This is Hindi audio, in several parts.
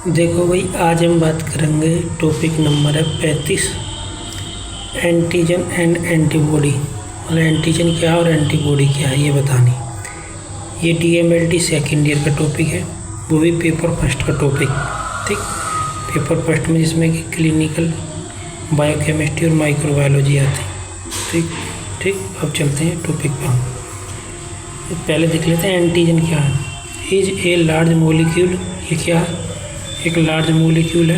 देखो भाई, आज हम बात करेंगे। टॉपिक नंबर है 35, एंटीजन एंड एंटीबॉडी। मतलब एंटीजन क्या है और एंटीबॉडी क्या है ये बतानी। ये DMLT सेकेंड ईयर का टॉपिक है, वो भी पेपर फर्स्ट का टॉपिक। ठीक, पेपर फर्स्ट में जिसमें कि क्लिनिकल बायोकेमिस्ट्री और माइक्रोबायोलॉजी आती है। ठीक, अब चलते हैं टॉपिक पर। हम पहले देख लेते हैं एंटीजन क्या है। इज ए लार्ज मोलिक्यूल, ये क्या है? एक लार्ज मोलिक्यूल है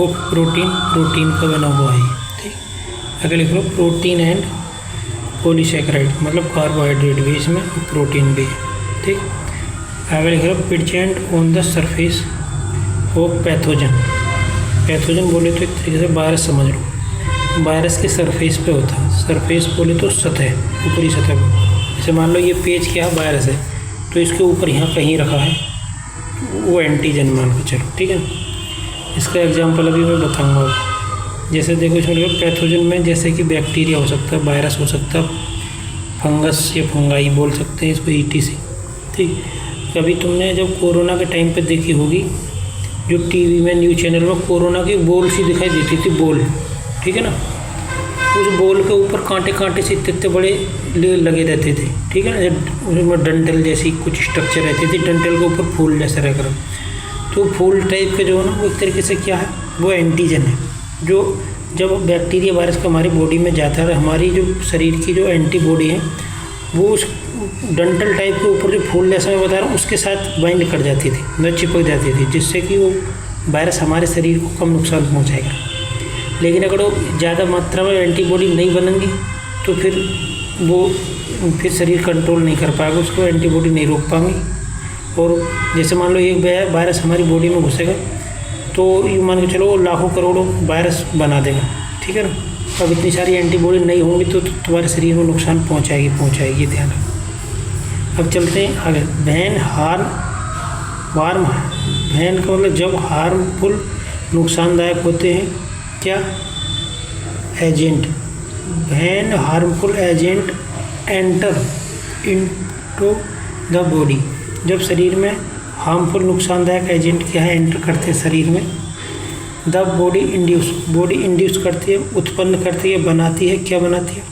ऑफ प्रोटीन का बना हुआ है। ठीक, अगर लिख लो प्रोटीन एंड पॉलीसैकेराइड, मतलब कार्बोहाइड्रेट भी इसमें और प्रोटीन भी है। ठीक, अगर लिख लो present on the surface of pathogen बोले तो एक तरीके से वायरस समझ लो। वायरस के सरफेस पे होता है। सरफेस बोले तो सतह, ऊपरी सतह पर। जैसे मान लो ये पेज क्या है, वायरस है, तो इसके ऊपर यहाँ कहीं रखा है, वो एंटीजन मान के चलो। ठीक है, इसका एग्जांपल अभी मैं बताऊंगा। जैसे देखो इसमें पैथोजन में जैसे कि बैक्टीरिया हो सकता है, वायरस हो सकता है, फंगस या फंगाई बोल सकते हैं इसको, ETC। ठीक, कभी तुमने जब कोरोना के टाइम पे देखी होगी, जो टीवी में न्यूज़ चैनल में कोरोना की बोल सी दिखाई देती थी, बोल। ठीक है ना, उस बोल के ऊपर कांटे से इतने बड़े लगे रहते थे। ठीक है ना, उसमें डंठल जैसी कुछ स्ट्रक्चर रहती थी, डंठल के ऊपर फूल जैसे रहकर। तो फूल टाइप के जो है ना, वो एक तरीके से क्या है, वो एंटीजन है। जो जब बैक्टीरिया वायरस का हमारी बॉडी में जाता है, हमारी जो शरीर की जो एंटीबॉडी है वो उस डंठल टाइप के ऊपर जो फूल जैसा मैं बता रहा हूँ उसके साथ बाइंड कर जाती थी, न चिपक जाती थी, जिससे कि वो वायरस हमारे शरीर को कम नुकसान पहुँचाएगा। लेकिन अगर वो ज़्यादा मात्रा में एंटीबॉडी नहीं बनेंगी तो फिर शरीर कंट्रोल नहीं कर पाएगा, उसको एंटीबॉडी नहीं रोक पाएंगी। और जैसे मान लो एक वायरस हमारी बॉडी में घुसेगा तो ये मान के चलो लाखों करोड़ों वायरस बना देगा। ठीक है ना, अब इतनी सारी एंटीबॉडी नहीं होंगी तो तुम्हारे शरीर में नुकसान पहुँचाएगी, ध्यान रखो। अब चलते हैं आगे। वैन का मतलब जब हार्मफुल नुकसानदायक होते हैं क्या, agent. When harmful agent enter into the body, जब शरीर में हार्मफुल नुकसानदायक एजेंट क्या है, एंटर करते हैं शरीर में। द बॉडी इंड्यूस करती है, उत्पन्न करती है, बनाती है। क्या बनाती है?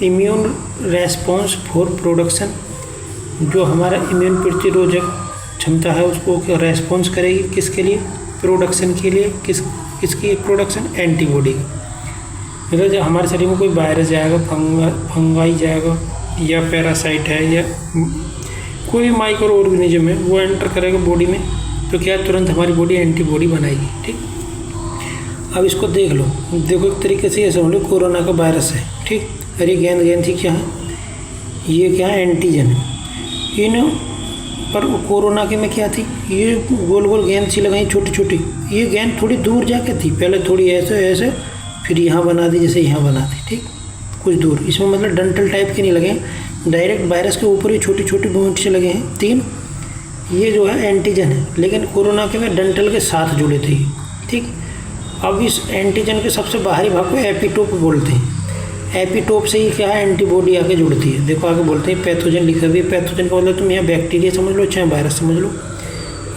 इम्यून रेस्पॉन्स फॉर प्रोडक्शन, जो हमारा इम्यून प्रतिरोधक क्षमता है उसको रेस्पॉन्स करेगी। किसके लिए? प्रोडक्शन के लिए। किसकी प्रोडक्शन? एंटीबॉडी। मतलब जब हमारे शरीर में कोई वायरस जाएगा, फंगाई जाएगा, या पैरासाइट है, या कोई माइक्रो ऑर्गेनिज्म है, वो एंटर करेगा बॉडी में, तो क्या तुरंत हमारी बॉडी एंटीबॉडी बनाएगी। ठीक, अब इसको देख लो। देखो एक तरीके से ये समझ लो कोरोना का वायरस है। ठीक, अरे गेंद थी क्या है, ये क्या है, एंटीजन है। इन पर कोरोना के में क्या थी, ये गोल गेंद सी लगाई छोटी छोटी। ये गेंद थोड़ी दूर जाके थी, पहले थोड़ी ऐसे फिर यहाँ बना दी, जैसे यहाँ बना दी। ठीक, कुछ दूर। इसमें मतलब डंठल टाइप के नहीं लगे, डायरेक्ट वायरस के ऊपर ही छोटी छोटी बूंद से लगे हैं 3। ये जो है एंटीजन है, लेकिन कोरोना के में डंठल के साथ जुड़े थे। ठीक, अब इस एंटीजन के सबसे बाहरी भाग को एपिटोप बोलते हैं। एपिटोप से ही क्या है, एंटीबॉडी आके जुड़ती है। देखो आगे बोलते हैं पैथोजन लिखा भी है। पैथोजन का मतलब तुम यहाँ बैक्टीरिया समझ लो, चाहे वायरस समझ लो।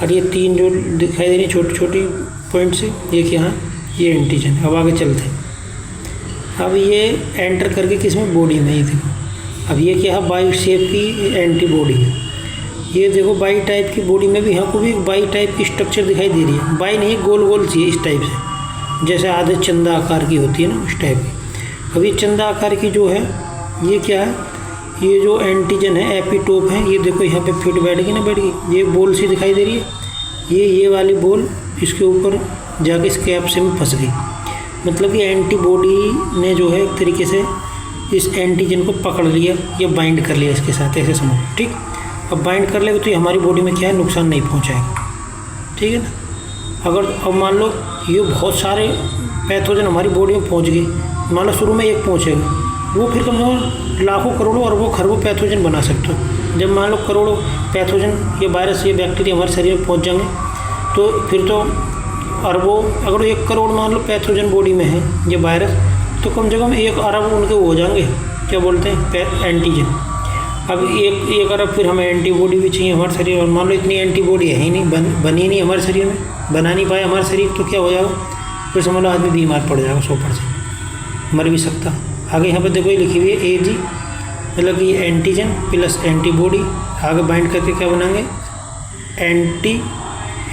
और ये 3 जो दिखाई दे रही छोटी छोटी पॉइंट से, ये क्या है, ये एंटीजन। अब आगे चलते हैं। अब ये एंटर करके किसमें, बॉडी में ही। देखो अब ये क्या है, बाई शेप की एंटीबॉडी है। ये देखो बाई टाइप की बॉडी में भी यहाँ को भी बाई टाइप की स्ट्रक्चर दिखाई दे रही है। बाई नहीं, गोल सी है इस टाइप से, जैसे आधे चंदा आकार की होती है ना, उस टाइप की। अभी चंदा आकार की जो है, ये क्या है, ये जो एंटीजन है एपिटोप है। ये देखो यहाँ पे फिट बैठ गई। ये बोल सी दिखाई दे रही है। ये वाली बोल इसके ऊपर जाके इस कैप्सूल में फंस गई। मतलब कि एंटीबॉडी ने जो है एक तरीके से इस एंटीजन को पकड़ लिया या बाइंड कर लिया इसके साथ, ऐसे समझ। ठीक, अब बाइंड कर लेगा तो ये हमारी बॉडी में क्या है, नुकसान नहीं पहुँचाएगा। ठीक है ना। अगर अब मान लो ये बहुत सारे पैथोजन हमारी बॉडी में पहुँच गए, मान लो शुरू में एक पहुँचेगा, वो फिर कम से कम लाखों करोड़ों अरबों खरबों पैथोजन बना सकते हो। जब मान लो करोड़ों पैथोजन, ये वायरस, ये बैक्टीरिया हमारे शरीर में पहुँच जाएंगे, तो फिर तो अरबों, अगर 1 करोड़ मान लो पैथोजन बॉडी में है ये वायरस, तो कम से कम 1 अरब उनके हो जाएंगे, क्या बोलते हैं, एंटीजन। अब एक अरब फिर हमें एंटीबॉडी भी चाहिए हमारे शरीर, और मान लो इतनी एंटीबॉडी है ही नहीं, बनी नहीं हमारे शरीर में, बना नहीं पाया हमारा शरीर, तो क्या हो जाएगा, फिर समझ लो आदमी बीमार पड़ जाएगा 100%, मर भी सकता। आगे यहाँ पर देखो ये लिखी हुई है AG, मतलब कि एंटीजन प्लस एंटीबॉडी आगे बाइंड करके क्या बनाएंगे,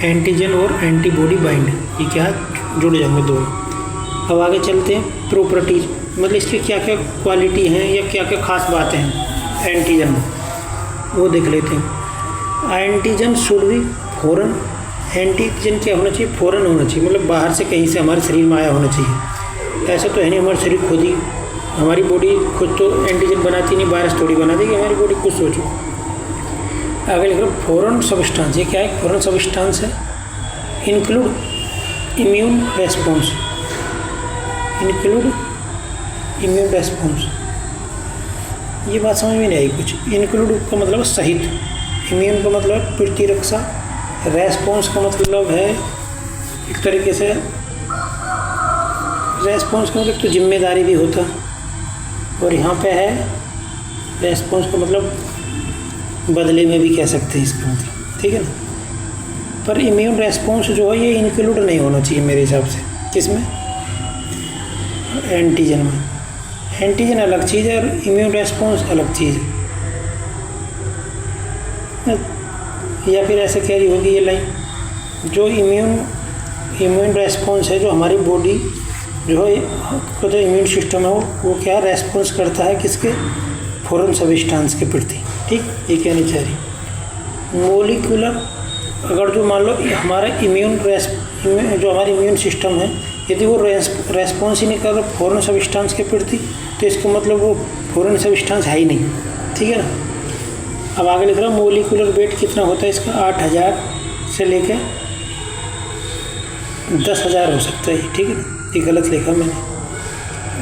एंटीजन और एंटीबॉडी बाइंड, ये क्या जुड़ जाएंगे दोनों। अब आगे चलते हैं प्रॉपर्टीज, मतलब इसकी क्या क्या क्वालिटी हैं या क्या क्या खास बातें हैं एंटीजन में, वो देख लेते हैं। Antigen should be foreign, antigen क्या होना चाहिए, फॉरेन होना चाहिए, मतलब बाहर से कहीं से हमारे शरीर में आया होना चाहिए। ऐसा तो है नहीं हमारा शरीर खुद ही, हमारी बॉडी खुद तो एंटीजन बनाती नहीं, वायरस थोड़ी बना देगी हमारी बॉडी, कुछ सोचो। आगे लिख लो फॉरेन सब्सटेंस, ये क्या है, फॉरेन सब्सटेंस है। Include immune response, include immune response, ये बात समझ में नहीं आई कुछ। इंक्लूड का मतलब सहित, इम्यून का मतलब प्रतिरक्षा, रेस्पॉन्स का मतलब है एक तरीके से, रेस्पॉन्स का मतलब तो जिम्मेदारी भी होता, और यहाँ पे है रेस्पॉन्स का मतलब बदले में भी कह सकते हैं इसका मतलब, ठीक है ना। पर इम्यून रेस्पॉन्स जो है ये इंक्लूड नहीं होना चाहिए मेरे हिसाब से, किसमें, एंटीजन में। एंटीजन अलग चीज़ है और इम्यून रेस्पॉन्स अलग चीज़ है। या फिर ऐसे कह रही होगी ये लाइन, जो इम्यून रेस्पॉन्स है, जो हमारी बॉडी जो है जो इम्यून सिस्टम है वो क्या रेस्पॉन्स करता है किसके, फॉरेन सब्सटेंस के प्रति, ठीक, ये कहनी चाह रही। मोलिकुलर, अगर जो मान लो हमारा जो हमारा इम्यून सिस्टम है, यदि वो रेस्पॉन्स ही नहीं कर रहा फॉरेन सब्सटेंस के प्रति, तो इसका मतलब वो फॉरेन सब्सटेंस है ही नहीं, ठीक है ना। अब आगे लिख रहा हूँ मोलिकुलर वेट कितना होता है इसका, 8000 से लेकर 10,000 हो सकता है, ठीक है ना, ये गलत लिखा मैंने,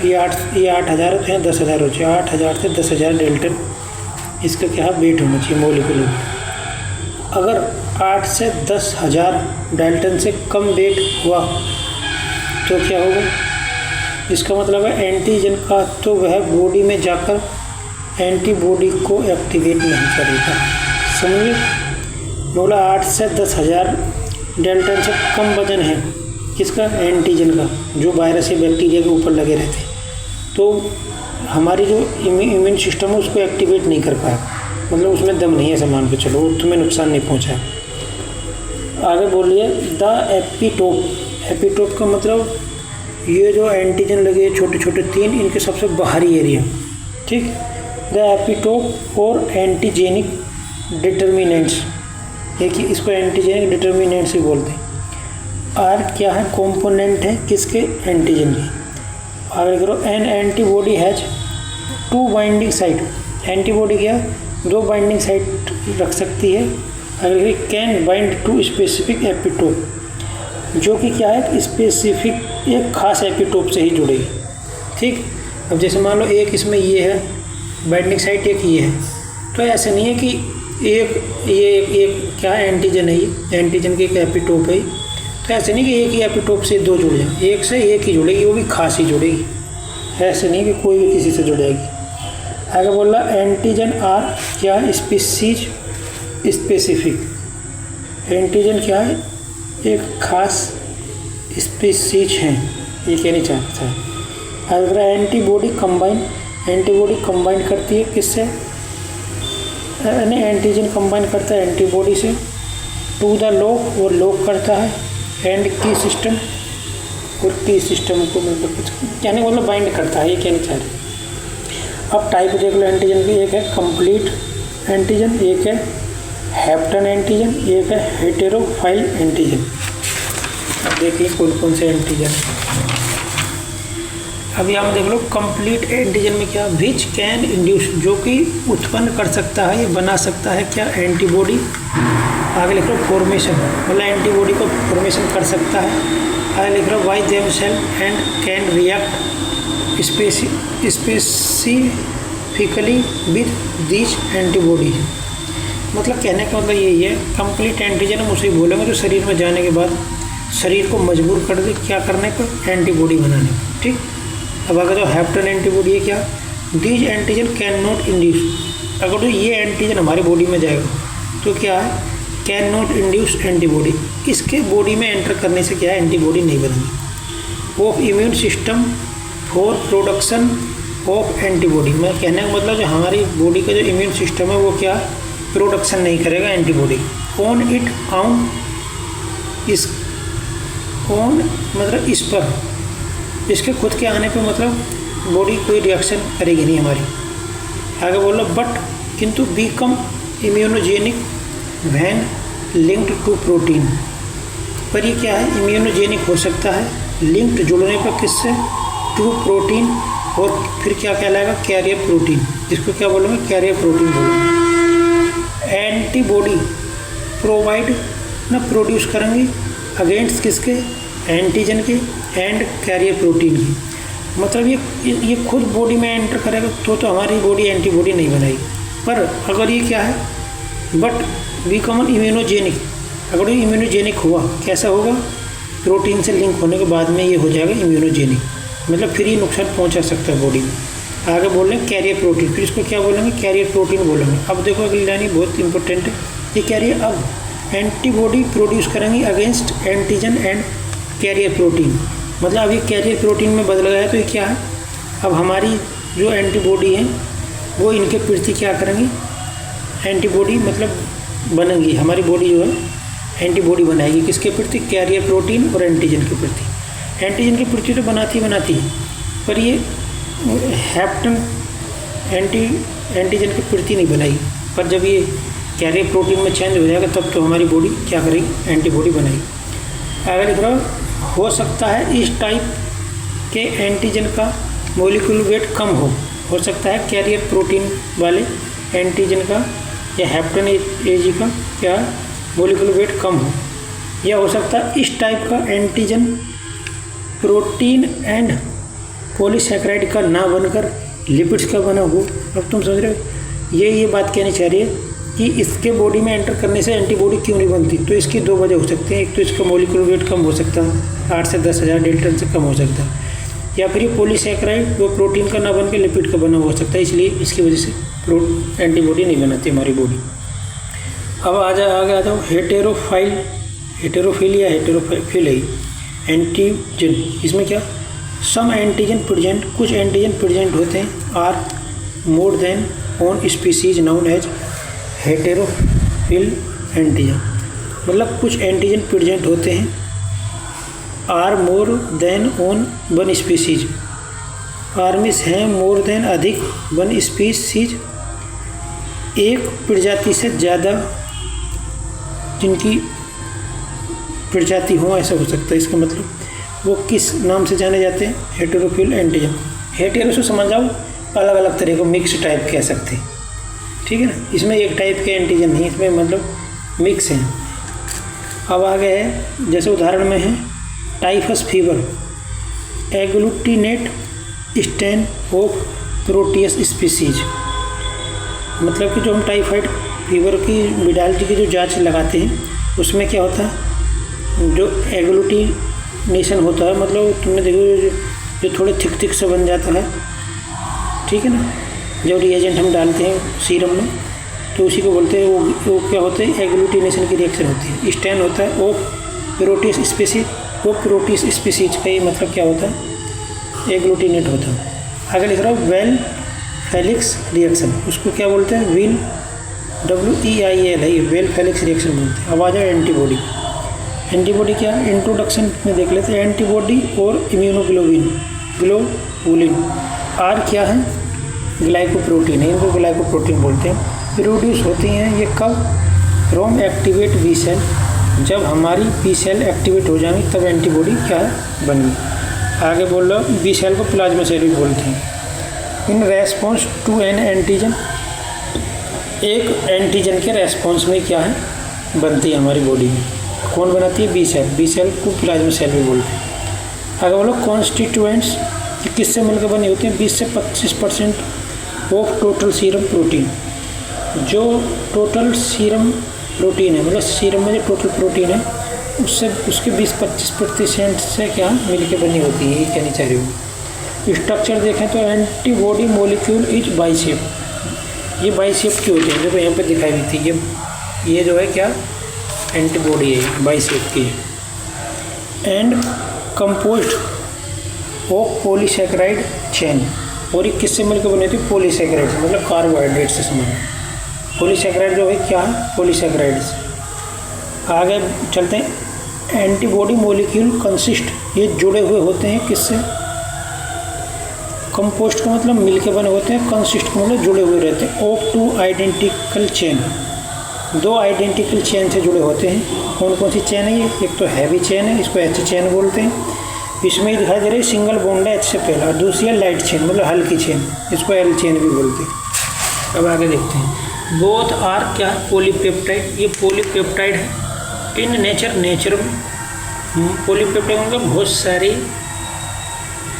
ये 8,000 है तो यहाँ 10,000 हो जाए, 8,000 से 10,000 डेल्टन इसका क्या वेट होना चाहिए मोलिकुलर। अगर 8 से 10,000 डेल्टन से कम वेट हुआ तो क्या होगा, इसका मतलब है एंटीजन का तो वह बॉडी में जाकर एंटीबॉडी को एक्टिवेट नहीं करेगा, समझिए। बोला 8 से 10,000 डेल्टन से कम वजन है किसका, एंटीजन का, जो वायरस या बैक्टीरिया के ऊपर लगे रहते, तो हमारी जो इम्यून सिस्टम है उसको एक्टिवेट नहीं कर पाया, मतलब उसमें दम नहीं है, सामान पे चलो तुम्हें नुकसान नहीं पहुंचा। आगे बोलिए द एपिटोप, एपिटोप का मतलब ये जो एंटीजन लगे छोटे छोटे 3, इनके सबसे बाहरी एरिया, ठीक। द एपिटोप और एंटीजेनिक डिटर्मिनेंट्स, एक ही इसको एंटीजेनिक डिटर्मिनेंट्स ही बोलते हैं। आर क्या है, कंपोनेंट है किसके, एंटीजन की। आगे करो an antibody has 2 binding site, antibody क्या 2 बाइंडिंग साइट रख सकती है। अगर can bind to specific epitope, जो कि क्या है स्पेसिफिक एक खास एपिटोप से ही जुड़ेगी, ठीक। अब जैसे मान लो एक इसमें ये है बाइंडिंग साइट, एक ये है, तो ऐसा नहीं है कि एक क्या है एंटीजन है, ये एंटीजन की एक एपिटोप है, तो ऐसे नहीं कि एक ही एपिटोप से 2 जुड़ जाए, एक से एक ही जुड़ेगी, वो भी खास ही जुड़ेगी, ऐसे नहीं कि कोई भी किसी से जुड़ जाएगी। आगे बोल रहा एंटीजन आर क्या स्पीसीज स्पेसिफिक, एंटीजन क्या है एक खास स्पीसीज हैं, ये कहनी चाहता है। अगर एंटीबॉडी कंबाइन, एंटीबॉडी कंबाइन करती है किससे, एंटीजन कंबाइन करता है एंटीबॉडी से, टू द लॉक, वो लॉक करता है, एंड की सिस्टम, और की सिस्टम को मतलब कुछ कहने मतलब बाइंड करता है, ये कहना चाह रहे। अब टाइप देख लो एंटीजन की, एक है कंप्लीट एंटीजन, एक है हैप्टन एंटीजन, एक है हेटेरोफाइल एंटीजन। अब देखिए कौन कौन से एंटीजन। अभी हम देख लो कंप्लीट एंटीजन में क्या, विच कैन इंड्यूस, जो कि उत्पन्न कर सकता है, ये बना सकता है क्या, एंटीबॉडी। आगे लिख लो फॉर्मेशन, मतलब एंटीबॉडी को फॉर्मेशन कर सकता है। आगे लिख लो why them cell and can react specifically with these antibody. मतलब कहने का मतलब यही है, कंप्लीट एंटीजन हम उसे बोलेंगे जो शरीर में जाने के बाद शरीर को मजबूर कर दे क्या करने पर, एंटीबॉडी बनाने पर, ठीक। अब अगर जो हैप्टन एंटीबॉडी है क्या, these antigen can not induce, अगर तो ये एंटीजन हमारे बॉडी में जाएगा तो क्या है, कैन नॉट इंड्यूस एंटीबॉडी, इसके बॉडी में एंटर करने से क्या है, एंटीबॉडी नहीं बनेगी। Of immune system for production of antibody, मैं कहने का मतलब जो हमारी बॉडी का जो इम्यून सिस्टम है वो क्या प्रोडक्शन नहीं करेगा एंटीबॉडी। ऑन इट ऑन इस ऑन मतलब इस पर, इसके खुद के आने पर मतलब बॉडी कोई रिएक्शन करेगी नहीं हमारी। आगे बोलो बट किंतु become immunogenic when linked to protein, पर ये क्या है, इम्यूनोजेनिक हो सकता है लिंक्ड जुड़ने पर किससे, टू प्रोटीन, और फिर क्या कहलाएगा, कैरियर प्रोटीन, जिसको क्या बोलेंगे, कैरियर प्रोटीन बोलेंगे। एंटीबॉडी प्रोवाइड ना प्रोड्यूस करेंगे अगेंस्ट किसके, एंटीजन के एंड कैरियर प्रोटीन की, मतलब ये खुद बॉडी में एंटर करेगा तो हमारी बॉडी एंटीबॉडी नहीं बनाएगी। पर अगर ये क्या है, बट बिकम इम्यूनोजेनिक, अगर ये इम्यूनोजेनिक हुआ, कैसा होगा, प्रोटीन से लिंक होने के बाद में ये हो जाएगा इम्यूनोजेनिक, मतलब फिर ये नुकसान पहुंचा सकता है बॉडी में। आगे बोल रहे हैं कैरियर प्रोटीन, फिर इसको क्या बोलेंगे, कैरियर प्रोटीन बोलेंगे। अब देखो अगली लाइन बहुत इंपॉर्टेंट है, ये कैरियर अब एंटीबॉडी प्रोड्यूस करेंगे against antigen and carrier protein, मतलब अभी कैरियर प्रोटीन में बदल गया है, तो ये क्या है, अब हमारी जो एंटीबॉडी है वो इनके प्रति क्या करेंगी, एंटीबॉडी मतलब बनेंगी, हमारी बॉडी जो है एंटीबॉडी बनाएगी किसके प्रति, कैरियर प्रोटीन और एंटीजन के प्रति। एंटीजन के प्रति तो बनाती है, पर ये हैप्टन एंटीजन के प्रति नहीं बनाएगी, पर जब ये कैरियर प्रोटीन में चेंज हो जाएगा तब तो हमारी बॉडी क्या करेगी, एंटीबॉडी बनाएगी। अगर लिख रहा हो सकता है इस टाइप के एंटीजन का मोलिकुलर वेट कम हो सकता है कैरियर प्रोटीन वाले एंटीजन का या हैप्टन एजी का क्या मोलिकुलर वेट कम हो, या हो सकता है इस टाइप का एंटीजन प्रोटीन एंड पॉलीसैकेराइड का ना बनकर लिपिड्स का बना हो। अब तुम समझ रहे हो, ये बात कहनी चाह रही है कि इसके बॉडी में एंटर करने से एंटीबॉडी क्यों नहीं बनती, तो इसकी दो वजह हो सकती हैं। एक तो इसका मोलिकुलर वेट कम हो सकता है, 8 से 10,000 डेल्टन से कम हो सकता है, या फिर ये पॉलीसैकेराइड वो प्रोटीन का ना बन के लिपिड का बना हो सकता है, इसलिए इसकी वजह से एंटीबॉडी नहीं बनाती हमारी बॉडी। अब आगे आ जाओ हेटेरोफिल या हेटेरोफिली एंटीजन, इसमें क्या, सम एंटीजन प्रेजेंट, कुछ एंटीजन प्रेजेंट होते हैं, are more than on species known as heterophile antigen, मतलब कुछ एंटीजन प्रेजेंट होते हैं, are more than on one species, आर्मिस हैं मोर देन अधिक, वन स्पीसीज एक प्रजाति से ज़्यादा जिनकी प्रजाति हो, ऐसा हो सकता है। इसका मतलब वो किस नाम से जाने जाते हैं, हेटेरोफिल एंटीजन। हेटेरो से समझ जाओ अलग अलग तरह को मिक्स टाइप कह सकते हैं, ठीक है ना, इसमें एक टाइप के एंटीजन नहीं, इसमें मतलब मिक्स हैं। अब आगे है जैसे उदाहरण में है typhus fever, agglutinate strain of Proteus species, मतलब कि जो हम टाइफाइड फीवर की विडालिटी की जो जांच लगाते हैं उसमें क्या होता है, जो एग्लूटिनेशन होता है, मतलब तुमने देखो जो थोड़े थिक से बन जाता है, ठीक है ना, जो रिएजेंट हम डालते हैं सीरम में तो उसी को बोलते हैं, वो क्या होते हैं, एग्लूटिनेशन की रिएक्शन होती है। स्टेन होता है ऑफ प्रोटियस स्पीसीज, वो प्रोटियस स्पीसीज का ही मतलब क्या होता है, एग्लूटिनेट होता है। आगे लिख रहा हूँ वेल फेलिक्स रिएक्शन, उसको क्या बोलते हैं, विल WEIL है, वेल फेलिक्स रिएक्शन बोलते हैं। अब आ जाए एंटीबॉडी, एंटीबॉडी क्या इंट्रोडक्शन में देख लेते हैं। एंटीबॉडी और ग्लोबुलिन आर क्या है, ग्लाइकोप्रोटीन है, इनको ग्लाइकोप्रोटीन बोलते हैं। प्रोड्यूस होती हैं ये कब, फ्रॉम एक्टिवेट बी सेल, जब हमारी बी सेल एक्टिवेट हो जाएंगी तब एंटीबॉडी क्या है बनेगी। आगे बोल रहा बी सेल को प्लाज्मा सेल भी बोलते हैं। In response to an antigen, एक एंटीजन के रेस्पॉन्स में क्या है बनती है हमारी बॉडी में, कौन बनाती है, बी सेल, बी सेल को प्लाज्मा सेल भी बोलते हैं। आगे बोलो कॉन्स्टिट्यूएंट्स, किससे मिलकर बनी होती हैं, 20 से 25% ऑफ टोटल सीरम प्रोटीन, जो टोटल सीरम प्रोटीन है, मतलब सीरम में जो टोटल प्रोटीन है उससे उसके 20-25% से क्या मिलकर बनी होती है, ये कहनी चाह रही हूँ। स्ट्रक्चर देखें तो एंटीबॉडी मॉलिक्यूल इज बाइसेप, ये बाई शेप की होती है, देखो यहाँ पे दिखाई दी थी। ये जो है क्या एंटीबॉडी है, बाई शेप की। And composed of polysaccharide chain, और ये किससे मिलकर बनी होती है? पॉलीसैकेराइड से, मतलब कार्बोहाइड्रेट से समान। पॉलीसैकेराइड जो है क्या है? पॉलीसैकेराइड से। आगे चलते हैं। एंटीबॉडी मॉलिक्यूल कंसिस्ट, ये जुड़े हुए होते हैं किससे? कंपोस्ट का मतलब मिलके बने होते हैं, कंसिस्ट का मतलब जुड़े हुए रहते हैं। ऑफ टू आइडेंटिकल चेन, दो आइडेंटिकल चेन से जुड़े होते हैं। कौन कौन सी चेन है ये? एक तो हैवी चेन है, इसको एच चेन बोलते हैं। इसमें दिखाई दे रही सिंगल बॉन्ड है एच से पहला, और दूसरी है लाइट चेन मतलब हल्की चेन, इसको एल चेन भी बोलते हैं। अब आगे देखते हैं। बोथ आर क्या है? पॉलीपेप्टाइड, ये पॉलीपेप्टाइड है। इन नेचर में पॉलीपेप्टाइड मतलब बहुत सारी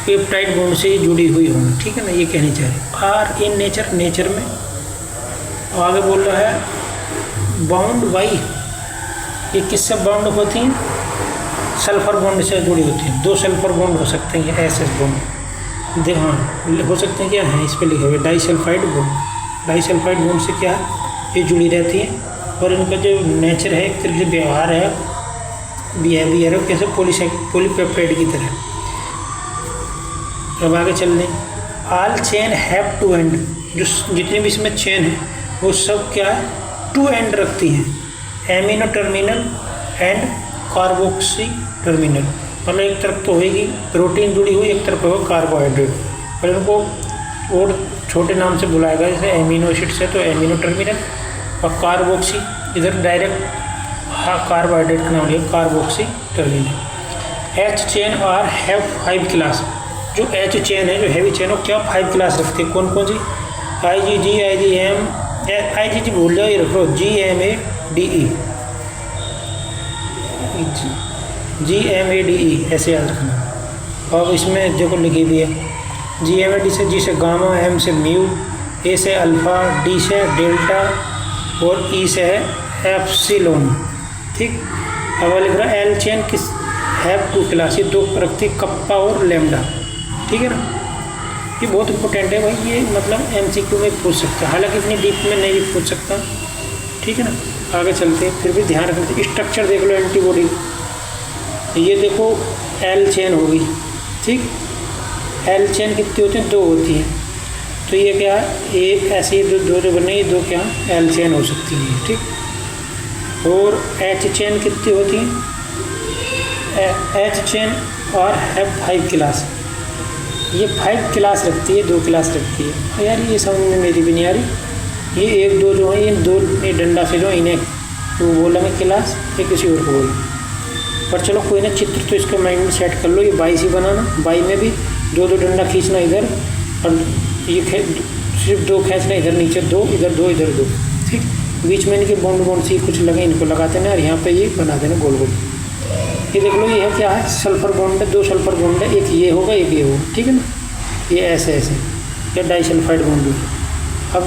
पेप्टाइड बॉन्ड से जुड़ी हुई होंगी, ठीक है ना, ये कहनी चाहिए। आर इन नेचर में। आगे बोल रहा है बाउंड बाई, ये किससे बाउंड होती हैं? सल्फर बॉन्ड से जुड़ी होती हैं। दो सल्फर बॉन्ड हो सकते हैं, ये एस बॉन्ड देख, हाँ हो सकते हैं क्या है, इस पर लिखा हुआ है डाइसल्फाइड बॉन्ड। डाइसल्फाइड बॉन्ड से क्या है? ये जुड़ी रहती है, और इनका जो नेचर है, एक तरह से व्यवहार है, बिहेवियर है कैसे पॉलीपेप्टाइड की तरह। अब आगे चल रहे। All chain have to end, जो जितने भी इसमें चेन है वो सब क्या है? टू एंड रखती हैं। Amino terminal and carboxy terminal, मतलब एक तरफ तो होगी प्रोटीन जुड़ी हुई, एक तरफ होगा कार्बोहाइड्रेट, और इनको और छोटे नाम से बुलाया गया, जैसे एमिनो एसिड से तो एमिनो टर्मिनल, और कार्बोक्सी इधर डायरेक्ट कार्बोहाइड्रेट का नाम लिया carboxy terminal. H chain are have 5 class, जो एच चेन है, जो हैवी चेन हो क्या 5 क्लास रखती है? कौन कौन सी? IgG, IgM, IgG भूल जाओ, ये रखो GMADE, GMADE ऐसे याद रखना। और इसमें देखो लिखी भी है GMAD से, G से गामा, M से म्यू, A से अल्फ़ा, D से डेल्टा, और E से है एप्सिलॉन, ठीक। अब लिख रहा है एल चेन किस हैव 2 क्लास, ये 2 रखती है, कप्पा और लेमडा, ठीक है ना। ये बहुत इंपॉर्टेंट है भाई, ये मतलब MCQ में पूछ सकता है, हालांकि इतनी डीप में नहीं पूछ सकता, ठीक है ना। आगे चलते हैं, फिर भी ध्यान रखते। स्ट्रक्चर देख लो एंटीबॉडी, ये देखो एल चेन होगी, ठीक। एल चेन कितनी होती हैं? 2 होती हैं, तो ये क्या है? एक ऐसी दो जो बने, दो क्या एल चेन हो सकती हैं, ठीक। और एच चेन कितनी होती हैं? एच चेन और हैव 5 क्लास, ये 5 क्लास रखती है, 2 क्लास रखती है। यार ये समझ में मेरी भी नहीं आ रही, ये 1 2 जो है, ये 2 डंडा से जो इन्हें तो बोलेंगे क्लास, ये किसी और को बोलेंगे, पर चलो कोई ना, चित्र तो इसके माइंड में सेट कर लो। ये बाई सी बनाना, बाई में भी 2 डंडा खींचना इधर, और ये सिर्फ 2 खींचना इधर नीचे, 2 इधर, 2 इधर, 2, ठीक। बीच में इनके बॉन्ड सी कुछ लगे, इनको लगा देना, और यहाँ पे ये बना देना गोल गोल। ये देख लो, ये है क्या है? सल्फर बॉन्ड है, 2 सल्फर बॉन्ड है, एक ये होगा एक ये होगा, ठीक है ना। ये ऐसे ऐसे, या डाइसल्फाइड बॉन्ड भी। अब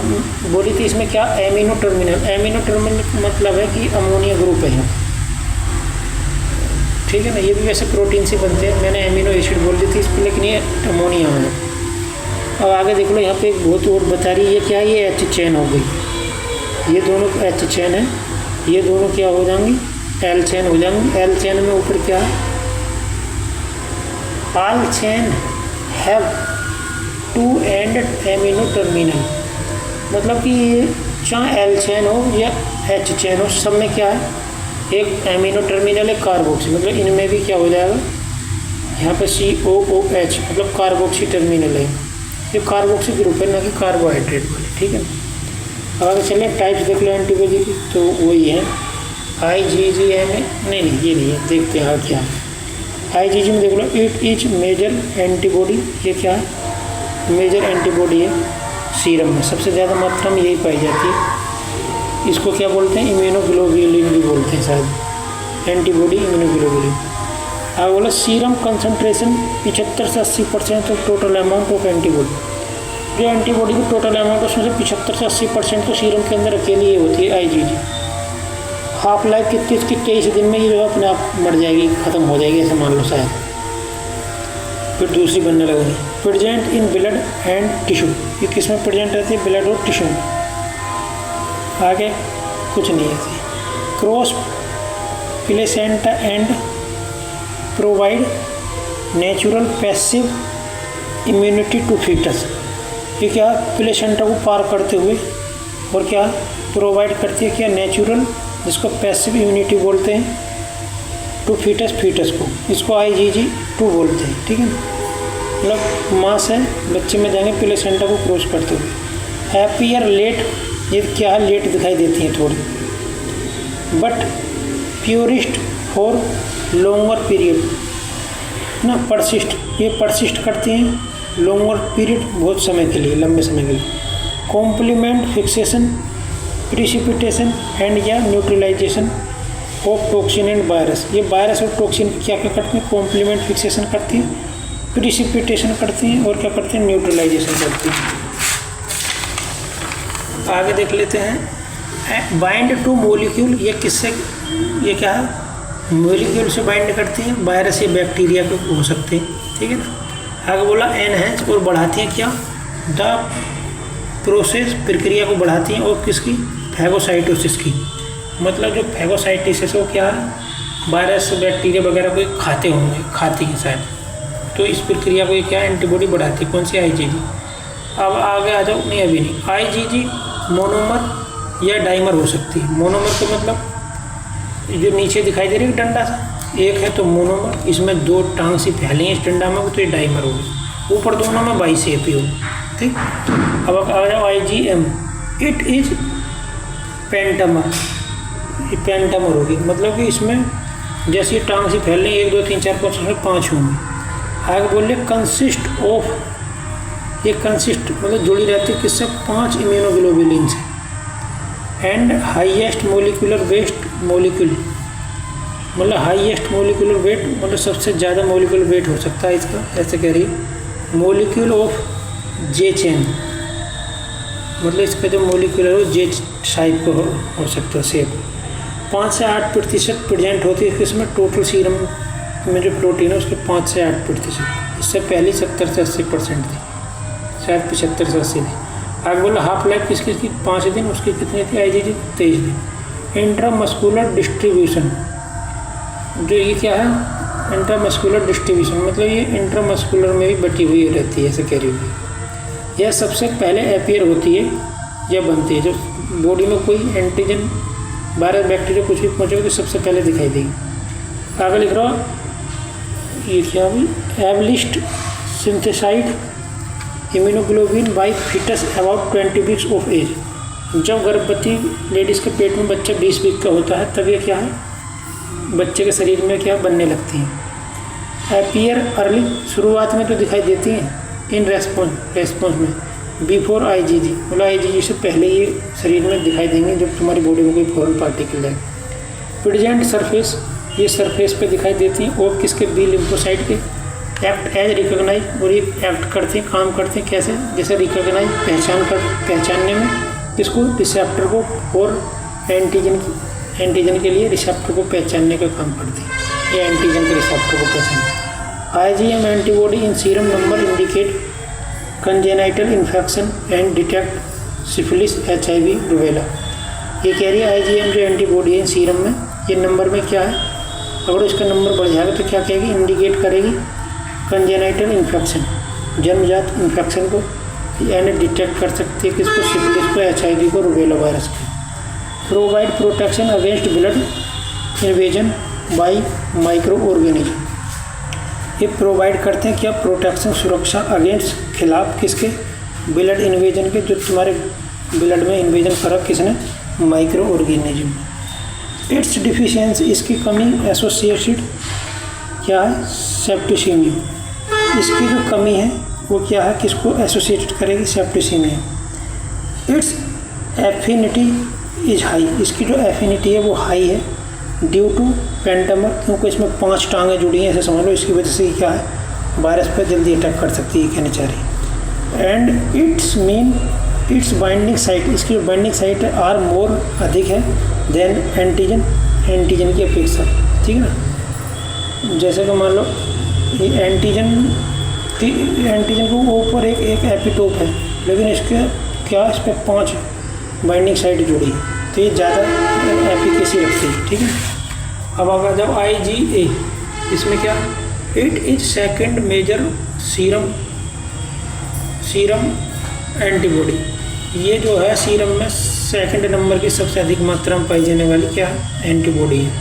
बोली थी इसमें क्या? Amino terminal. एमिनो टर्मिनल मतलब है कि अमोनिया ग्रुप है यहाँ, ठीक है ना। ये भी वैसे प्रोटीन से बनते हैं, मैंने एमिनो एसिड बोल दी थी इस पर, लेकिन ये अमोनिया है। अब आगे देख लो, यहाँ पे एक बहुत और बता रही है, ये क्या है? ये एच चेन हो गई, ये दोनों एच चेन है, ये दोनों क्या हो जाएंगी? एल चेन हो जाएंगी। एल चेन में ऊपर क्या है? All chain have 2 and amino terminal, मतलब कि ये चाहे एल चेन हो या एच चेन हो, सब में क्या है? एक एमिनो टर्मिनल है, कार्बोक्सी, मतलब इनमें भी क्या हो जाएगा? यहाँ पे COOH मतलब कार्बोक्सी टर्मिनल है, ये कार्बोक्सी ग्रुप है, ना कि कार्बोहाइड्रेट वाले, ठीक है। अब आगे चलिए टाइप्स देख लो एंटीबॉडी की, तो वही है IgG में, नहीं ये नहीं है, देखते हैं क्या है। IgG में देख लो, इट इज मेजर एंटीबॉडी, ये क्या है? मेजर एंटीबॉडी है सीरम में, सबसे ज़्यादा मात्रा में यही पाई जाती है। इसको क्या बोलते हैं? इम्यूनोग्लोबुलिन भी बोलते हैं शायद, एंटीबॉडी इम्यूनोग्लोबुलिन। अब बोला सीरम कंसंट्रेशन 75 से 80% of total amount of antibody, जो एंटीबॉडी की टोटल अमाउंट उसमें से 75 से 80% तो सीरम के अंदर अकेली ये होती है IgG। हाफ लाइफ कितनी इसकी? 23 दिन में ये जो अपने आप मर जाएगी, ख़त्म हो जाएगी, ऐसा मान लो शायद, फिर दूसरी बनने लगेगी। Present in blood and tissue, ये किस में प्रेजेंट रहती है? ब्लड और टिश्यू में। आगे कुछ नहीं है ऐसे। Cross placenta and provide natural passive immunity to fetus. ये क्या प्लेसेंटा को पार करते हुए और क्या प्रोवाइड करती है, क्या नेचुरल, जिसको पैसिव इम्यूनिटी बोलते हैं, टू फीटस को, इसको IgG2 बोलते हैं। ठीक है, मतलब माँ से बच्चे में जाएंगे प्लेसेंटा को क्रॉस करते हुए। अपीयर लेट, ये क्या है, लेट दिखाई देती हैं थोड़ी, but purest for longer period ना, परसिस्ट, ये परसिस्ट करती हैं लॉन्गर पीरियड, बहुत समय के लिए, लंबे समय के लिए। कॉम्प्लीमेंट फिक्सेशन प्रिसिपिटेशन एंड या neutralisation of toxin and virus. ये वायरस और टॉक्सिन क्या क्या करती हैं, कॉम्प्लीमेंट फिक्सेशन करती हैं, प्रिसिपिटेशन करती हैं और क्या करती हैं, न्यूट्रलाइजेशन करती हैं। आगे देख लेते हैं। बाइंड टू मोलिक्यूल, ये किससे, ये क्या है, मोलिक्यूल से बाइंड करती हैं, वायरस या बैक्टीरिया के हो सकते हैं। ठीक है ना। आगे बोला एनहेंस, और बढ़ाती हैं क्या, द प्रोसेस, प्रक्रिया को बढ़ाती हैं, और किसकी, फैगोसाइटोसिस की। मतलब जो फैगोसाइटोसिस वो क्या है, वायरस बैक्टीरिया वगैरह को खाते होंगे, खाती हैं शायद, तो इस प्रक्रिया को ये क्या एंटीबॉडी बढ़ाती है, कौन सी, IgG। अब आगे आ जाओ, नहीं अभी नहीं, IgG मोनोमर या डाइमर हो सकती है। मोनोमर का मतलब जो नीचे दिखाई दे रही है डंडा सा, एक है तो मोनोमर, इसमें 2 टांग सी फैली हैं इस डंडा में, तो ये डाइमर होगी। ऊपर दोनों में बाइसेप ही होगी। ठीक, अब आ जाओ IgM, इट इज पेंटामर, ये पेंटामर होगी, मतलब कि इसमें जैसे टांग सी फैल रही 1 2 3 4 5 होंगी। आगे बोलिए कंसिस्ट ऑफ, ये कंसिस्ट मतलब जुड़ी रहती है किससे, 5 इम्यूनोग्लोबुलिन से। And highest molecular weight molecule, मतलब हाईएस्ट मोलिकुलर वेट, मतलब सबसे ज़्यादा मोलिकुलर वेट हो सकता है इसका, ऐसे कह रही है। मोलिक्यूल ऑफ J चेन, मतलब इसका जो मोलिकुलर हो J टाइप को हो सकता है शेप। 5 से 8% प्रेजेंट होती है इसमें, टोटल सीरम में जो प्रोटीन है उसके 5 से 8%। इससे पहले 70 से 80% थी, शायद 75 से 80 थी। आगे बोला हाफ लाइफ किसकी थी, 5 दिन, उसकी कितनी थी, IgG 23 दिन। इंट्रामस्कुलर डिस्ट्रीब्यूशन, जो ये क्या है, इंट्रामस्कुलर डिस्ट्रीब्यूशन, मतलब ये इंट्रामस्कुलर में भी बटी हुई रहती है, ऐसे कह रही हुई। यह सबसे पहले अपीयर होती है या बनती है, जब बॉडी में कोई एंटीजन, वायरस बैक्टीरिया कुछ भी पहुँचेगा तो सबसे पहले दिखाई देगी। आगे लिख रहा हूँ, ये क्या हुई, earliest synthesised immunoglobulin by fetus about 20 weeks of age. जब गर्भवती लेडीज़ के पेट में बच्चा 20 वीक का होता है तब ये क्या है, बच्चे के शरीर में क्या बनने लगती हैं। अपीयर अर्ली, शुरुआत में तो दिखाई देती हैं, इन रेस्पॉन्स में, बिफोर IgG, मतलब IgG से पहले ये शरीर में दिखाई देंगे जब तुम्हारी बॉडी में कोई फॉरेन पार्टिकल है। प्रेजेंट सरफेस, ये सरफेस पे दिखाई देती हैं, और किसके, बी लिम्फोसाइट के। एक्ट एज रिकॉग्नाइज, और ये एक्ट करते हैं, काम करते हैं कैसे, जैसे रिकॉग्नाइज, पहचानने में किसको, रिसेप्टर को, और एंटीजन के लिए रिसेप्टर को पहचानने का काम करते हैं, ये एंटीजन के रिसेप्टर को पहचानते हैं। IgM antibody in serum number indicate congenital infection and detect syphilis, HIV, rubella. ये कह रही है IgM जो एंटीबॉडी है सीरम में, ये नंबर में क्या है, अगर इसका नंबर बढ़ जाएगा तो क्या कहेगी, इंडिकेट करेगी कंजेनाइटल इन्फेक्शन, जन्मजात इन्फेक्शन को, यानी डिटेक्ट कर सकती है किसको, सिफिलिस को, HIV को, रूबेला वायरस को। Provide protection against blood invasion by micro organism, ये प्रोवाइड करते हैं क्या, प्रोटेक्शन, सुरक्षा, अगेंस्ट, खिलाफ किसके, ब्लड इन्वेजन के, जो तुम्हारे ब्लड में इन्वेजन करा किसने, माइक्रो ऑर्गेनिज्म। इट्स डिफिशियंसी, इसकी कमी, एसोसिएटेड क्या है, सेप्टिसीमिया, इसकी जो कमी है वो क्या है, किसको एसोसिएटेड करेगी, septicaemia. It's affinity is high, इसकी जो एफिनिटी है वो हाई है, ड्यू टू पेंटामर, क्योंकि इसमें 5 टांगें जुड़ी हैं, ऐसे समझ लो, इसकी वजह से क्या है, वायरस पर जल्दी अटैक कर सकती है, कहना चाह रही। एंड इट्स बाइंडिंग साइट, इसकी जो बाइंडिंग साइट है आर मोर, अधिक है, देन एंटीजन की अपेक्षा। ठीक है ना, जैसे कि मान लो ये एंटीजन के ऊपर एक एपिटोप है, लेकिन इसके क्या, इस पर 5 बाइंडिंग साइट जुड़ी है। तो ये ज़्यादा एफिकेसी रखती है। ठीक है, अब अगर जब IgA, इसमें क्या, it is second major serum antibody, ये जो है सीरम में सेकंड नंबर की सबसे अधिक मात्रा में पाई जाने वाली क्या है, एंटीबॉडी है।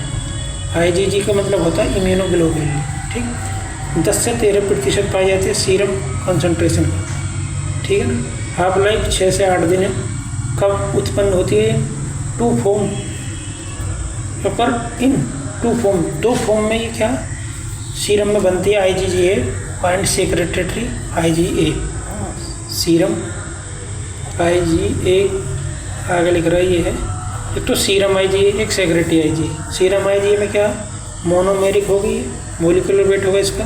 IgG का मतलब होता है इम्यूनोग्लोबुलिन। ठीक, 10 से 13% पाई जाती है सीरम कंसंट्रेशन का। ठीक है ना, हाफ लाइफ 6 से 8 दिन है। कब उत्पन्न होती है, 2 फॉर्म पर इन 2 फॉर्म, 2 फॉर्म में ये क्या सीरम में बनती है, IgA and secretary IgA। Serum IgA आगे लिख रहा है, ये है एक तो सीरम IgA, एक सेक्रेटरी IgA। सीरम IgA में क्या मोनोमेरिक होगी, मोलिकुलर वेट होगा इसका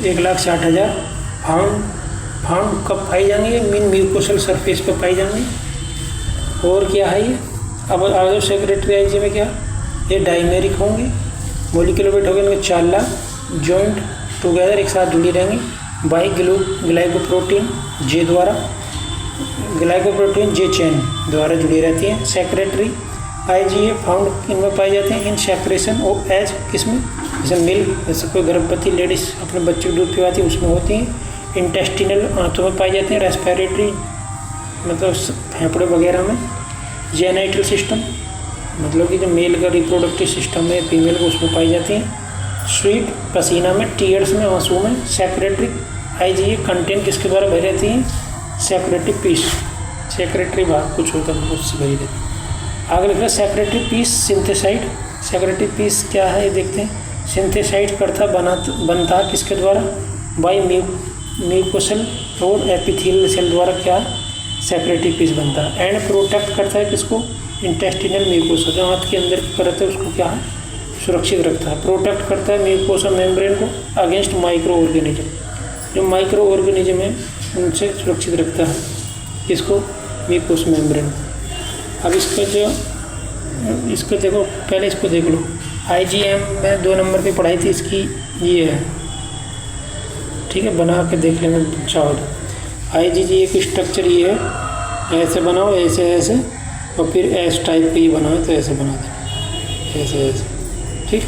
1,60,000 पाउंड। कब पाई जाएंगे, ये मीन म्यूकोसल सरफेस पर पाई जाएंगे। और क्या है ये, अब आगे सेक्रेटरी IgA में क्या, ये डाइमेरिक होंगे, मोलिकुलर वेट होगा इनके 4 लाख, जॉइंट टुगेदर एक साथ जुड़ी रहेंगी बाई ग्लाइकोप्रोटीन J द्वारा, ग्लाइकोप्रोटीन J चेन द्वारा जुड़ी रहती हैं। सेक्रेटरी IgA फाउंड इनमें पाई जाते हैं इन सेक्रेशन ऑफ एज, किसमें, जैसे मिल्क, जैसे कोई गर्भवती लेडीज अपने बच्चे को दूध पिलाती है उसमें होती हैं। इंटेस्टिनल आंतों में पाई जाते हैं। रेस्पिरेटरी मतलब फेफड़े वगैरह में। जेनाइटल सिस्टम मतलब कि जो मेल का रिप्रोडक्टिव सिस्टम है फीमेल को, उसमें पाई जाती हैं। स्वीट पसीना में, टीयर्स में, आंसू में। सेक्रेटरी IgA कंटेंट किसके द्वारा भरी रहती हैं, सेक्रेटरी पीस, सेक्रेटरी भाग कुछ होता है उससे भरी रहती है। आगे लिख रहा है secretory piece synthesised. Secretory piece क्या है ये देखते हैं। सिंथेसाइड करता बनता है किसके द्वारा, बाई म्यूकोसल और एपिथेलियल सेल द्वारा क्या सेक्रेटरी पीस बनता है। एंड प्रोटेक्ट करता है किसको, इंटेस्टिनल म्यूकोसा, जो हाथ के अंदर की परत है उसको क्या है सुरक्षित रखता है। प्रोटेक्ट करता है म्यूकोसा मेम्ब्रेन को अगेंस्ट माइक्रो ऑर्गेनिज्म, जो माइक्रो ऑर्गेनिज्म है उनसे सुरक्षित रखता है इसको, म्यूकोस मेम्ब्रेन। अब इसको देखो, पहले इसको देख लो। IgM में 2 नंबर पे पढ़ाई थी इसकी, ये है। ठीक है, बना के देख लेंगे चाहो तो। IgG की स्ट्रक्चर ये है, ऐसे बनाओ, ऐसे ऐसे, और फिर S टाइप की बनाओ तो ऐसे बना दो, ऐसे ऐसे। ठीक,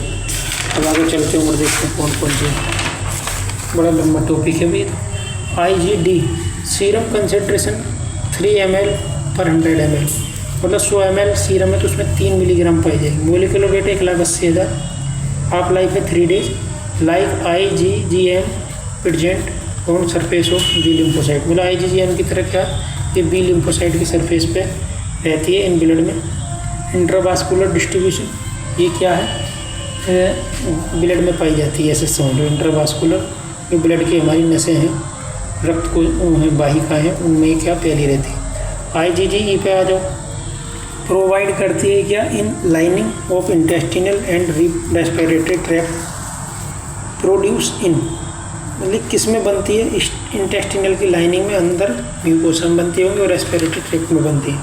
अब आगे चलते हैं और देखते हैं कौन कौन सी, बड़ा लंबा टॉपिक है भी। IgD सीरम कंसेंट्रेशन 3 ml पर 100 ml, मतलब 100 ml सीरम है तो उसमें 3 मिलीग्राम पाई जाएगी। मोलिकुलर वेट 1,80,000, हाफ लाइफ है 3 days. Like IgGM present on surface of B lymphocyte, मतलब IgGM की तरह क्या ये बी लिम्फोसाइट की सरफेस पे रहती है इन ब्लड में। इंट्रावास्कुलर डिस्ट्रीब्यूशन, ये क्या है, ब्लड में पाई जाती है ऐसे साउंड। इंट्रावास्कुलर जो ब्लड की हमारी नसें हैं, रक्त को वाहिका हैं, उनमें क्या फैली रहती है। IgG पे आ जाओ, प्रोवाइड करती है क्या, in lining of intestinal and respiratory tract, produce in, मतलब किस में बनती है, इंटेस्टिनल की लाइनिंग में अंदर म्यूकोसा में बनती होंगी और रेस्पिरेटरी ट्रैक्ट में बनती है।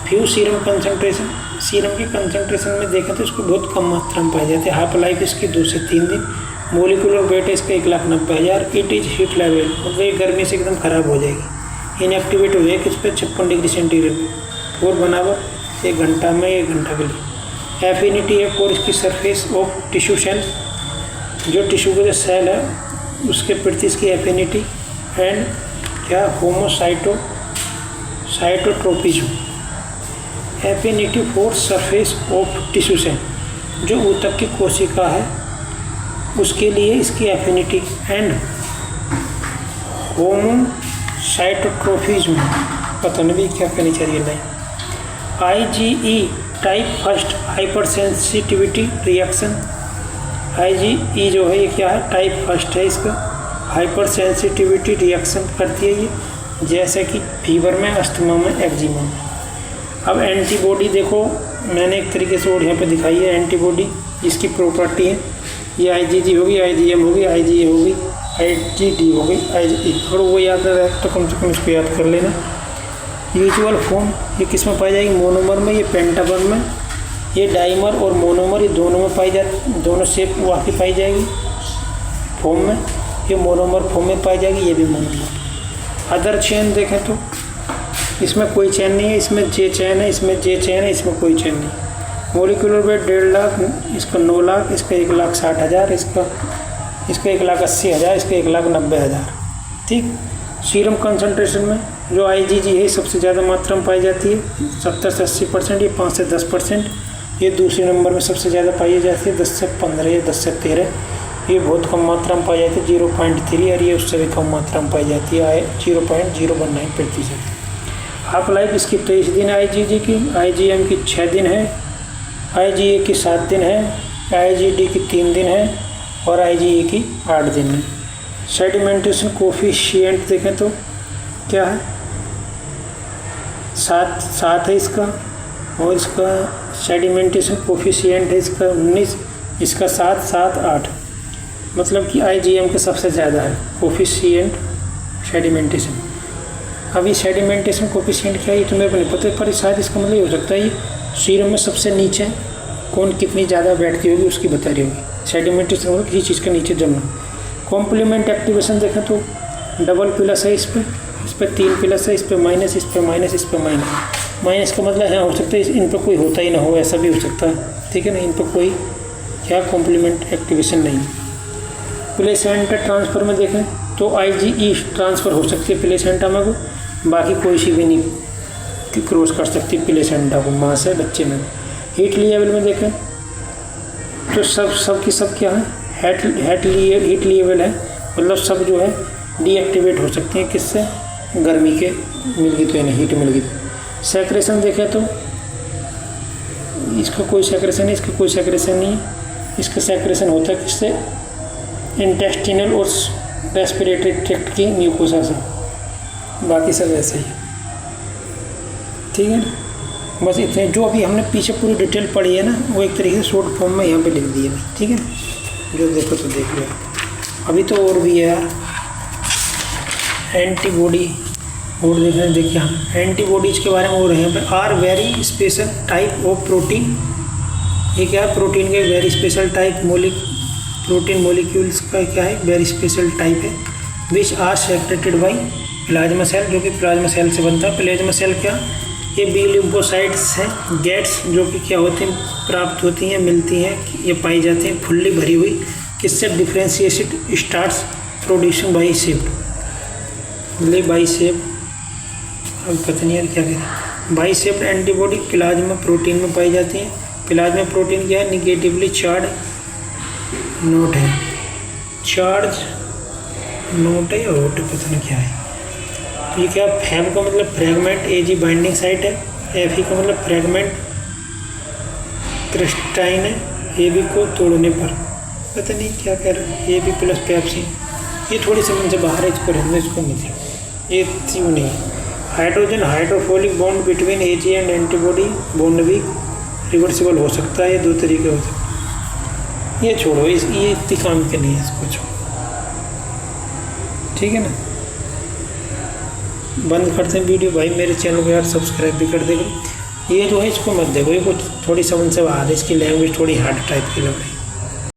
फ्यू सीरम कंसंट्रेशन, सीरम की कंसंट्रेशन में देखें तो इसको बहुत कम मात्रा में पाई जाती है। हाफ लाइफ इसकी 2 से 3 दिन। मोलिकुलर वेट है इसका 1,90,000। इट इज हीट लेवल, मतलब ये गर्मी से एकदम ख़राब हो जाएगी। इनएक्टिवेट हुए किस पे, 56 डिग्री सेंटीग्रेड। और बनावट 1 घंटा में, 1 घंटा के लिए। एफिनिटी है फॉर इसकी सरफेस ऑफ टिश्यू सेल, जो टिश्यू के जो सेल है उसके प्रति इसकी एफिनिटी। एंड क्या, cytotropism, affinity for surface of tissue cell, जो ऊतक की कोशिका है उसके लिए इसकी एफिनिटी। एंड होमोसाइटोट्रोफिज्म, पता नहीं क्या कहनी चाहिए नहीं। IgE type first hyper sensitivity reaction, IgE जो है ये क्या है, टाइप फर्स्ट है इसका, हाइपर सेंसिटिविटी रिएक्शन करती है ये, जैसे कि फीवर में, अस्थमा में, एक्जिमा में। अब एंटीबॉडी देखो, मैंने एक तरीके से और यहाँ पे दिखाई है एंटीबॉडी, इसकी प्रॉपर्टी है। ये IgG होगी, IgM होगी, IgA होगी, IgD होगी, IgE। और वो याद रहे तो कम से कम इसको याद कर लेना। यूजुअल फॉर्म ये किस में पाई जाएगी, मोनोमर में, ये पेंटामर में। ये डाइमर और मोनोमर ये दोनों में पाई जाती, दोनों शेप वाकई पाई जाएगी फॉर्म में। ये मोनोमर फॉर्म में पाई जाएगी, ये भी मोनोमर। अदर चेन देखें तो इसमें कोई चेन नहीं है, इसमें जे चेन है, इसमें जे चेन है, इसमें कोई चेन नहीं। मोलिकुलर वेट 1.5 लाख, इसका 9 लाख, इसका 1,60,000, इसका 1,80,000, इसका 1,90,000। ठीक। सीरम कंसंट्रेशन में जो IgG है सबसे ज़्यादा मात्रा में पाई जाती है 70 से 80%, ये 5 से 10%। ये दूसरे नंबर में सबसे ज़्यादा पाई जाती है 10 से 15 या 10 से 13। ये बहुत कम मात्रा में पाई जाती है 0.3, और ये उससे भी कम मात्रा में पाई जाती है 0.019%। हाफ लाइफ इसकी 23 दिन है IgG की, IgM की 6 दिन है, IgA की 7 दिन है, IgD की 3 दिन है, और IgE की 8 दिन है। सेडिमेंटेशन कोफिशिएंट देखें तो क्या है, 7 है इसका, और इसका सेडिमेंटेशन कोफिशिएंट है इसका 19, इसका 7, 8, मतलब कि IgM के सबसे ज़्यादा है कोफिशिएंट सेडिमेंटेशन। अभी सेडिमेंटेशन कोफिशिएंट क्या है ये तो मेरे को नहीं पता, पर शायद इसका मतलब ये हो सकता है ये सीरम में सबसे नीचे कौन कितनी ज़्यादा बैठती होगी उसकी बता रही होगी। सेडिमेंटेशन मतलब किसी चीज़ के नीचे जमना। कॉम्प्लीमेंट एक्टिवेशन देखें तो डबल प्लस है, इस पर 3 प्लस है, इस पर माइनस, इस पर माइनस, इस पर माइनस। माइनस का मतलब यहाँ हो सकता है इन पर कोई होता ही ना हो, ऐसा भी हो सकता है। ठीक है ना, इन पर कोई क्या कॉम्प्लीमेंट एक्टिवेशन नहीं। प्लेसेंटा ट्रांसफ़र में देखें तो IgE ट्रांसफ़र हो सकती है प्लेसेंटा में को, बाकी कोई सी भी नहीं क्रॉस कर सकती प्लेसेंटा को माँ से बच्चे में। हीट लेवल में देखें तो सब की सब क्या है, हीट लेवल है, मतलब सब जो है डीएक्टिवेट हो सकती हैं किससे, गर्मी के मिल गई तो यानी हीट मिल गई तो। सैक्रेशन देखें तो इसका कोई सैक्रेशन है, इसका कोई सैक्रेशन नहीं है। इसका सैक्रेशन होता है किससे, इंटेस्टिनल और रेस्पिरेटरी ट्रैक्ट की म्यूकोसा से, बाकी सब ऐसे ही। ठीक है ना, बस इतने जो अभी हमने पीछे पूरी डिटेल पढ़ी है ना वो एक तरीके से शॉर्ट फॉर्म में यहाँ पे लिख दी है। ठीक है, जो देखो तो देख लो। अभी तो और भी है यार, एंटीबॉडी और देखिए हम एंटीबॉडीज़ के बारे में और हैं पे are very special type of protein. ये क्या है, प्रोटीन के very special type protein molecules का क्या है, वेरी स्पेशल टाइप है। Which are secreted by plasma cell, जो कि प्लाज्मा सेल से बनता है। प्लाज्मा सेल क्या, ये बी लिम्फोसाइट्स हैं, गेट्स जो कि क्या होती हैं, प्राप्त होती हैं, मिलती हैं, ये पाई जाती हैं फुल्ली भरी हुई। किससे, differentiation starts producing by shape, मतलब बाई शेप, अब पता नहीं यार क्या कहते हैं। By shape antibody plasma protein में पाई जाती हैं। प्लाज्मा प्रोटीन क्या है, निगेटिवली चार्ज नोट है, चार्ज नोट है और पता नहीं क्या है। ये क्या, फैम का मतलब फ्रैगमेंट, AG बाइंडिंग साइट है, FE का मतलब फ्रैगमेंट क्रिस्टाइन है, AB को तोड़ने पर, पता नहीं क्या कह रहा है, AB प्लस पैप्सी, ये थोड़ी समझ से बाहर है, इसको रहने इसको नहीं थी, ये क्यों नहीं। Hydrogen hydrophilic bond between AG and antibody bond भी रिवर्सिबल हो सकता है, ये 2 तरीके हो सकते हैं। ये छोड़ो, ये इतनी काम के नहीं है, इसको छोड़ो। ठीक है ना, बंद करते हैं वीडियो। भाई मेरे चैनल को यार सब्सक्राइब भी कर देगा। ये जो है इसको मत देखो, ये कुछ थोड़ी समझ से बाहर है, इसकी लैंग्वेज थोड़ी हार्ड टाइप की लग रही है।